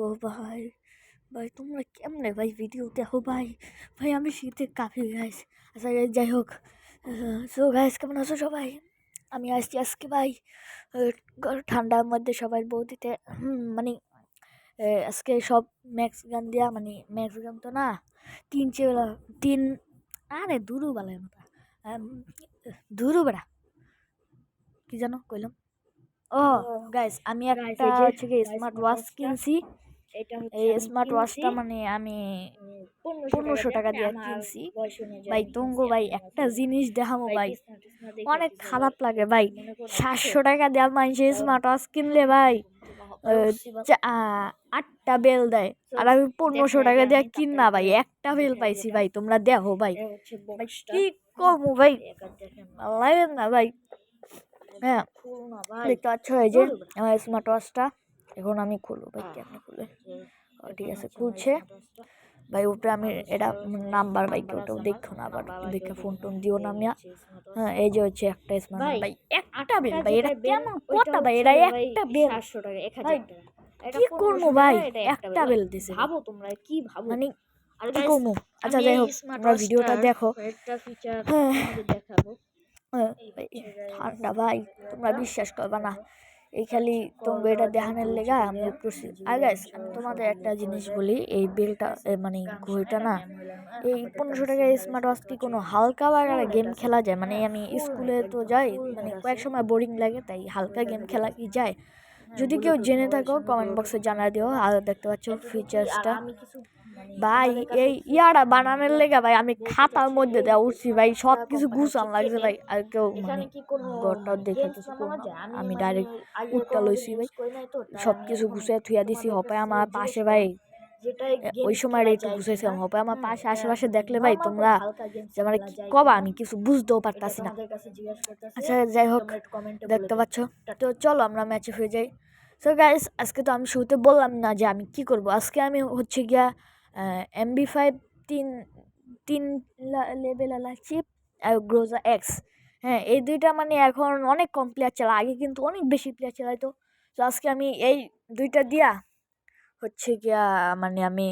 ও ভাই ভাই তোমরা কেমনে ভাই ভিডিও দেখো ভাই ভাই আমি শীতে কাঁপি গাইস। আচ্ছা guys, যাই হোক সো গাইস কেমন আছো সবাই? আমি আসছি আজকে ভাই ঠান্ডার মধ্যে সবাই বউ দিতে মানে আজকে সব ম্যাক্স গান দিয়া মানে ম্যাক্স গান তো না তিন চেলা তিন আরে দুরু বালার মতো দুরু বেড়া কি জানো কইলাম ও গাইস আমি একটা হচ্ছে কি স্মার্ট ওয়াচ কিনছি। এই স্মার্ট ওয়াচটা মানে আমি 1500 টাকা দিয়ে কিনছি ভাই। তঙ্গু ভাই একটা জিনিস দেখামো ভাই অনেক খারাপ লাগে ভাই। 700 টাকা দেওয়া মানুষ স্মার্ট ওয়াচ কিনলে ভাই 8টা বেল দেয়, আর আমি 1500 টাকা দিয়ে কিনা ভাই একটা বেল পাইছি ভাই। তোমরা দেখো ভাই কি করবো ভাই, ভালো লাগে না ভাই। হ্যাঁ দেখতে পাচ্ছ এই যে আমার স্মার্ট ওয়াচটা, এখন আমি খুলবো ভাই। কেমন খুলে? ঠিক আছে খুলছে ভাই। ওটা আমি এটা নাম্বার ভাই ওটাও দেখো না, আবার দেখে ফোন টোন দিও না মিয়া। হ্যাঁ এই যে হচ্ছে একটা স্মার্ট ভাই একটা বেল ভাই, এটা কেমন কথা ভাই? এটা একটা বেল 700 টাকা 1000 টাকা কি করবো ভাই? একটা বেল দিছে ভাবো তোমরা কি ভাবো মানে আর কি করবো? আচ্ছা যাই হোক তোমরা ভিডিওটা দেখো। একটা ফিচার তোমাদের দেখাবো। ঠান্ডা ভাই তোমরা বিশ্বাস করবা না, এই খালি তোমাকে এটা দেখানোর লেগা আমি করছি। আর গাইস আমি তোমাদের একটা জিনিস বলি, এই বেলটা মানে ঘড়িটা না এই 1500 টাকা স্মার্ট ওয়াচ কি কোনো হালকা বাগারে গেম খেলা যায়? মানে আমি স্কুলে তো যাই, মানে কয়েক সময় বোরিং লাগে তাই হালকা গেম খেলা কি যায়? যদি কেউ জেনে থাকো কমেন্ট বক্সে জানা দিও। আর দেখতে পাচ্ছ ফিচার্সটা ভাই এই ইয়ারা বানানোর লেগে ভাই আমি খাতার মধ্যে দেওয়া উঠছি ভাই, সব কিছু গুছান লাগছে ভাই। আর কেউ মানে ঘরটা দেখে তো আমি ডাইরেক্ট উঠটা লইছি ভাই, সব কিছু গুছিয়ে থুয়া দিছি। হপায় আমার পাশে ভাই ওই সময় একটু গুছাইছিলাম, হপায় আমার পাশে আশেপাশে দেখলে ভাই তোমরা যে মানে কি কবা আমি কিছু বুঝতেও পারতাছি না। আচ্ছা যাই হোক দেখতে পাচ্ছ, তো চলো আমরা ম্যাচে হয়ে যাই। সো গাইস আজকে তো আমি শুরুতে বললাম না যে আমি কি করব। আজকে আমি হচ্ছে গিয়া MB5 তিন তিন লেভেল চিপ আর গ্রোজা এক্স। হ্যাঁ এই দুইটা মানে এখন অনেক কম প্লেয়ার চালায়, আগে কিন্তু অনেক বেশি প্লেয়ার চালাইতো। তো আজকে আমি এই দুইটা দিয়া হচ্ছে গিয়া মানে আমি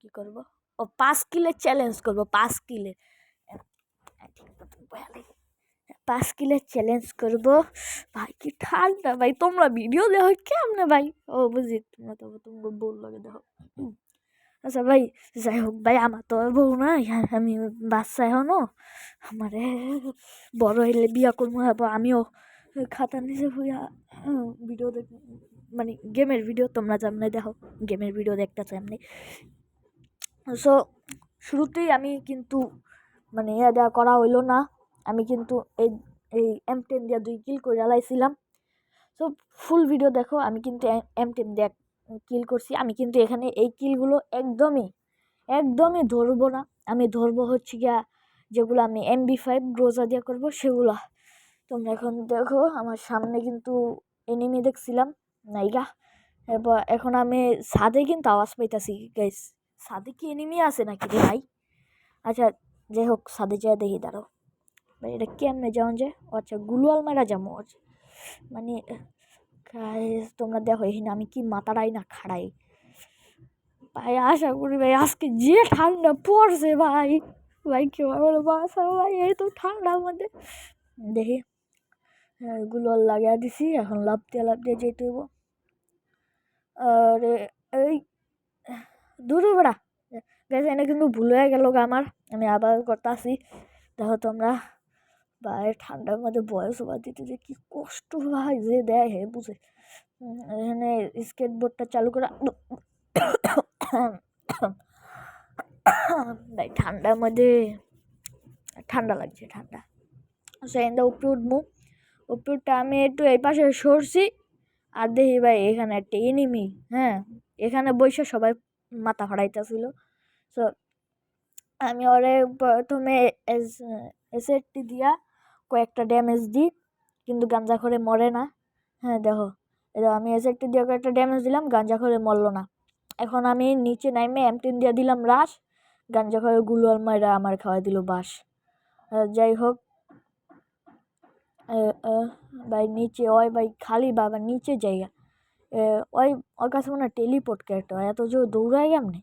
কি করব, ও 5 কিলের চ্যালেঞ্জ করব। 5 কিলের 5 কিলের চ্যালেঞ্জ করব ভাই। কি ঠান্ডা ভাই, তোমরা ভিডিও দেখো কেমনে ভাই? ও বুঝি তোমরা তো তোমাকে বল লাগে দেখো। আচ্ছা ভাই যাই হোক ভাই, আমার তো বউ নাই, আমি বাচ্চা এখনো। আমারে বড় হইলে বিয়া করবো, আমিও খাতার নিচে হইয়া ভিডিও দেখ, মানে গেমের ভিডিও তোমরা যেমনি দেখো গেমের ভিডিও দেখতেছো এমনি। সো শুরুতেই আমি কিন্তু মানে দেওয়া করা হইলো না, আমি কিন্তু এই এই M10 দিয়ে 2 কিল করে লাইছিলাম। সো ফুল ভিডিও দেখো, আমি কিন্তু M10 দিয়ে কিল করছি। আমি কিন্তু এখানে এই কিলগুলো একদমই ধরবো না, আমি ধরবো হচ্ছে গিয়া যেগুলো আমি MB5 গ্রোজা দিয়ে করবো সেগুলা। তোমরা এখন দেখো আমার সামনে কিন্তু এনিমি দেখছিলাম নাইগা, এবার এখন আমি ছাদে কিন্তু আওয়াজ পাইতাছি গাইস। ছাদে কি এনিমি আছে নাকি রে ভাই? আচ্ছা যাই হোক ছাদে যায় দেখি, দাঁড়াও ভাই এটা কেমনে যাওয়া যায়? আচ্ছা গুলওয়াল মারা যাবো মানে গাইস তোমরা দেখো এখানে আমি কি মাথাটাই না খাড়াই ভাই। আশা করি ভাই আজকে যে ঠান্ডা পড়ছে ভাই, ভাই কেউ আমার বাসা ভাই এই তো ঠান্ডার মধ্যে। দেখি গুলওয়াল লাগিয়ে দিছি, এখন লাভ দিয়ে যেতে হইব। আর এই দূরে বেড়া গেছে এনে কিন্তু ভুল হয়ে গেল আমার, আমি আবার করতে আসি। দেখো তোমরা ভাই ঠান্ডার মধ্যে বয়স ওভার দিতে যে কি কষ্ট ভাই, যে দেয় হে বুঝে। এখানে স্কেটবোর্ডটা চালু করা ভাই ঠান্ডার মধ্যে ঠান্ডা লাগছে ঠান্ডা। সেখানটা উপরে উঠবো, উপরে উঠতে আমি একটু এই পাশে সরছি আর দেখি ভাই এখানে একটা এনিমি। হ্যাঁ এখানে বসে সবাই মাথা ফাড়াইতেছিল। সো আমি ওরে প্রথমে এসএটি দিয়া কয়েকটা ড্যামেজ দিই, কিন্তু গাঞ্জা করে মরে না। হ্যাঁ দেখো এটা আমি এসএটি দিয়ে কয়েকটা ড্যামেজ দিলাম, গাঞ্জা করে মরলো না। এখন আমি নিচে নামে M10 দিয়ে দিলাম রাশ, গাঞ্জা করে গুলোয়াল মাইরা আমার খাওয়াই দিল বাস। যাই হোক ভাই নিচে ওই ভাই খালি বাবা নিচে জায়গা, ওই ওর কাছে মনে হয় টেলিপোর্ট ক্যারেক্টার, এত জোর দৌড়ায় কেমনে,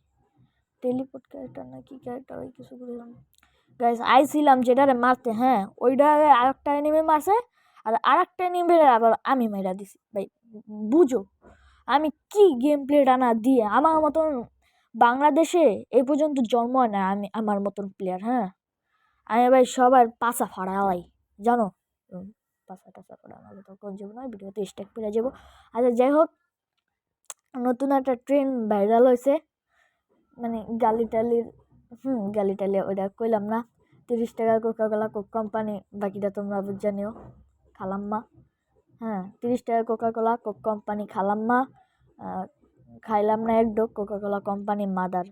টেলিপোর্ট ক্যারেক্টার না কি ক্যারেক্টার ওই কিছু বুঝলাম। গাইস আইছিলাম যেটারে মারতে, হ্যাঁ ওইটা আরেকটা এনিমে মারছে, আর আরেকটা এনিমে আবার আমি মাইরা দিছি ভাই। বুঝো আমি কি গেম প্লেটা না দিয়ে, আমার মতন বাংলাদেশে এই পর্যন্ত জন্ম হয় না আমি আমার মতন প্লেয়ার। হ্যাঁ আমি ভাই সবার পাছা ফাড়াই জানো, পাছা টাছা ফাড়া নাহলে তো কোন যাবো না, ভিডিওতে স্টেক পেরে যাবো। আচ্ছা যাই হোক, নতুন একটা ট্রেন্ড ভাইরাল হয়েছে, মানে গালি টালির, গালি টালি ওইটা কইলাম না। 30 টাকা কোকাকোলা কোক কোম্পানি, বাকিটা তোমরা বুঝে নিও, খালাম্মা। হ্যাঁ 30 টাকা কোকাকোলা কোক কোম্পানি খালাম্মা, খাইলাম না এক Doak Coca Cola company mother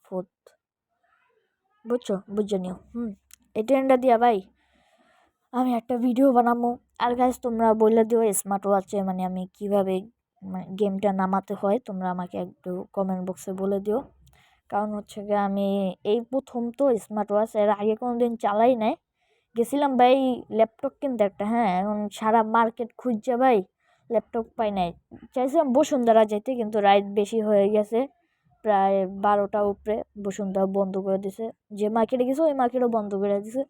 food, বুঝছো, বুঝে নিও। এই ট্রেন্ডটা দিয়া ভাই আমি একটা ভিডিও বানাবো। আর গাইস তোমরা বলে দিও স্মার্ট ওয়াচে মানে আমি কিভাবে গেমটা নামাতে হয়, তোমরা আমাকে একটু কমেন্ট বক্সে বলে দিও। কারণ হচ্ছে গিয়ে আমি এই প্রথম তো স্মার্ট ওয়াচ, এর আগে কোনো দিন চালাই নাই। গেছিলাম ভাই ল্যাপটপ কিনতে একটা, হ্যাঁ এখন সারা মার্কেট খুঁজছে ভাই, ল্যাপটপ পাই নাই। চাইছিলাম বসুন্ধরা যেতে, কিন্তু রাইট বেশি হয়ে গেছে, প্রায় 12টার উপরে, বসুন্ধরা বন্ধ করে দিছে। যে মার্কেটে গেছে ওই মার্কেটও বন্ধ করে দিছে।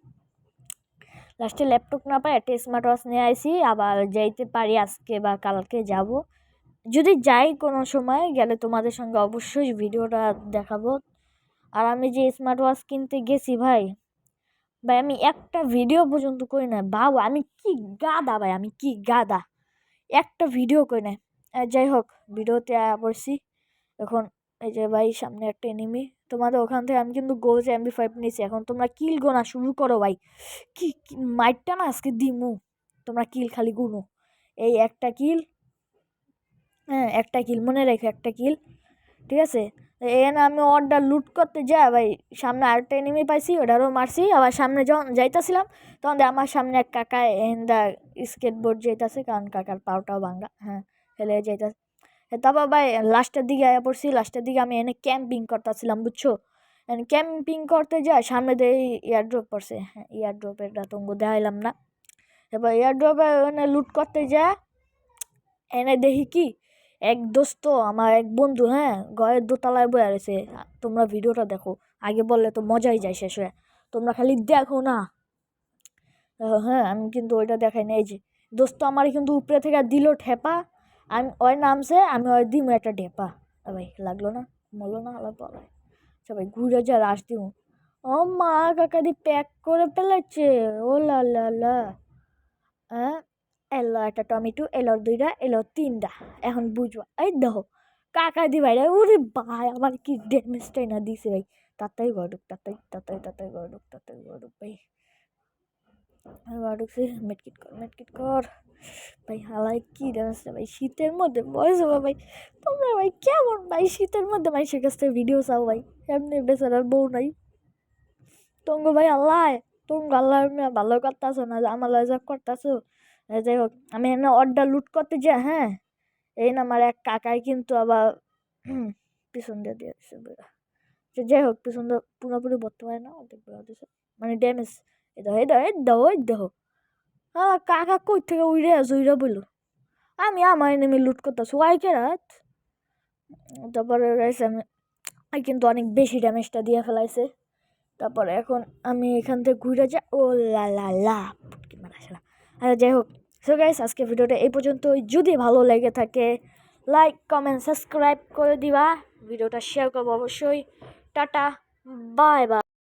লাস্টে ল্যাপটপ না পাই একটা স্মার্ট ওয়াচ নিয়ে আইসি, আবার যাইতে পারি আজকে বা কালকে যাব। যদি যাই কোনো সময় গেলে তোমাদের সঙ্গে অবশ্যই ভিডিওটা দেখাবো। আর আমি যে স্মার্ট ওয়াচ কিনতে গেছি ভাই, ভাই আমি একটা ভিডিও পর্যন্ত করি না, বাবু আমি কি গাদা ভাই, আমি কি গাদা, একটা ভিডিও করি না। যাই হোক ভিডিওতে পড়ছি এখন। এই যে ভাই সামনে একটা এনিমি, তোমাদের ওখান থেকে আমি কিন্তু গোলস MP5 নিয়েছি। এখন তোমরা কিল গোনা শুরু করো ভাই, কি মাইটটা না আজকে দিমু, তোমরা কিল খালি গুনো। এই একটা কিল, হ্যাঁ একটা কিল মনে রেখো, একটা কিল, ঠিক আছে। এখানে আমি অর্ডার লুট করতে যাই ভাই, সামনে আরেকটা এনিমি পাইছি, ওটারও মারছি। আবার সামনে যখন যাইতেছিলাম তখন আমার সামনে এক কাকা এন্দা স্কেটবোর্ড যাইতেছে, কারণ কাকার পাওটাও ভাঙ্গা, হ্যাঁ হেলে যাইতেছে। তারপর ভাই লাস্টের দিকে আয়া পড়ছি, লাস্টের দিকে আমি এনে ক্যাম্পিং করতেছিলাম, বুঝছো। ক্যাম্পিং করতে যাই সামনে দিয়ে এয়ারড্রপ পড়ছে, হ্যাঁ এয়ারড্রপের তঙ্গ দেখাইলাম না। এবার এয়ারড্রপে এনে লুট করতে যায়, এনে দেখি কি এক দোস্ত আমার এক বন্ধু, হ্যাঁ ঘরের দোতলায় বয়ে রয়েছে। তোমরা ভিডিওটা দেখো, আগে বললে তো মজাই যায় শেষ হয়ে, তোমরা খালি দেখো না। হ্যাঁ আমি কিন্তু ওইটা দেখাই না। এই যে দোস্ত আমার কিন্তু উপরে থেকে দিল ঠেপা, আমি ওই নামছে, আমি ওই দিম একটা ঢেপা, ভাই লাগলো না, মরলো না, আলাপ সবাই ঘুরে যা রাস দিব। ও মা কাকাদি প্যাক করে ফেলেছে, ও লা লা লা। হ্যাঁ এলো একটা টমেটো, এলো 2টা, এলো 3টা, এখন বুঝবা। এই দেখো কাকা দি ভাই, ওরে ভাই আমার কি ড্যামেজটাই না দিছে ভাই। তাড়াতাড়ি ঘর ঢুক, তাড়াতাড়ি ঘর ঢুক ভাই। ঘর ঢুকছে, মেটকিট কর ভাই। হালাই কি ড্যামেজটা ভাই, শীতের মধ্যে বয়স হবো ভাই। তোমরা ভাই কেমন ভাই শীতের মধ্যে ভাই সে কাছ থেকে ভিডিও চাও ভাই, এমনি বেচারার বউ নাই তঙ্গ ভাই। আল্লাহ তুমি আল্লাহ ভালো করতেছো না, আমার লজা করতেছো। যাই হোক আমি এনে অর্ডার লুট করতে যাই, হ্যাঁ এই না আমার এক কাকাই কিন্তু আবার পিছন দিয়ে দিয়েছে। যাই হোক পিছন দিয়ে পুরোপুরি বলতে পারে না, অর্ধেক বেড়া দিয়েছে, মানে ড্যামেজ। দেখো হ্যাঁ কাকা কই থেকে উইরা বললো আমি আমার এনিমি লুট করতেছি ওয়াইকে রাত। তারপরে আমি কিন্তু অনেক বেশি ড্যামেজটা দিয়ে ফেলাইছে। তারপরে এখন আমি এখান থেকে ঘুরে যাই, ও লা লা লা আচ্ছা যাই হোক, সো গাইস আজকে ভিডিওটা এই পর্যন্তই। যদি ভালো লেগে থাকে লাইক কমেন্ট সাবস্ক্রাইব করে দিবা, ভিডিওটা শেয়ার করবো অবশ্যই। Tata bye bye.